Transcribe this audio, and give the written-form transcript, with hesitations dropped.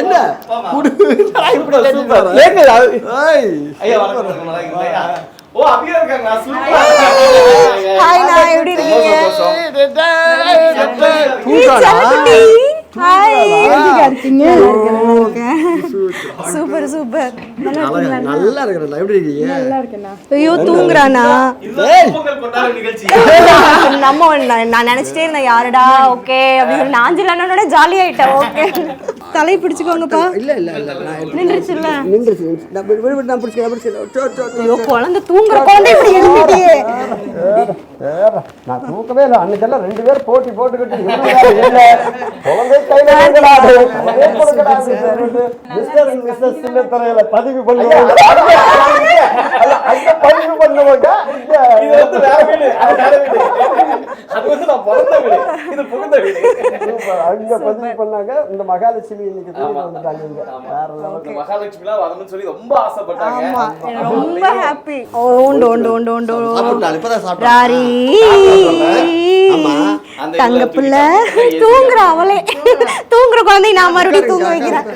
என்ன ஓ அப்படியே இருக்காங்க ஹாய் நான் எப்படி இருக்கீங்க ஹாய் எப்படி இருக்கீங்க சூப்பர் சூப்பர் நல்லா இருக்கறல எப்படி இருக்கீங்க நல்லா இருக்கேனா ஐயோ தூங்குறானா பொங்கல் கொண்டாட நிகழ்ச்சி நம்ம நான் நினைச்சிட்டே இருந்தேன் யாருடா ஓகே அப்படி நாஞ்சிலனோட ஜாலி ஆயிட்டேன் ஓகே தலை பிடிச்சுக்கோங்கப்பா இல்ல இல்ல இல்ல நின்றுச்சுல நின்றுச்சு நான் பிடிச்சேன் ஐயோ குழந்தை தூங்குற குழந்தை இப்படி எழுப்பிட்டியே நான் தூக்கவே இல்லை அன்னைக்கெல்லாம் 2 பேர் போட்டி போட்டுக்கிட்டு இல்ல குழந்தை கையில பதிவு பண்ணுவாங்க பதிவு பண்ணுவாங்க இது வந்து வேற வீடு அது வேற வீடு அது வந்து நான் பிறந்த வீடு இது புகுந்த வீடு அங்க பதிவு பண்ணாங்க இந்த மகாலட்சுமி இன்னைக்கு வந்துட்டாங்க இங்க வேற லெவல் மகாலட்சுமிலாம் வரணும்னு சொல்லி ரொம்ப ஆசைப்பட்டாங்க ஆமா ரொம்ப happy owned owned owned owned சாப்பிட்டாங்க இப்பதான் சாப்பிட்டாங்க ராரி தங்க புள்ள தூங்குற அவளே தூங்குற குழந்தை நான் மறுபடியும் தூங்க வைக்கிறேன்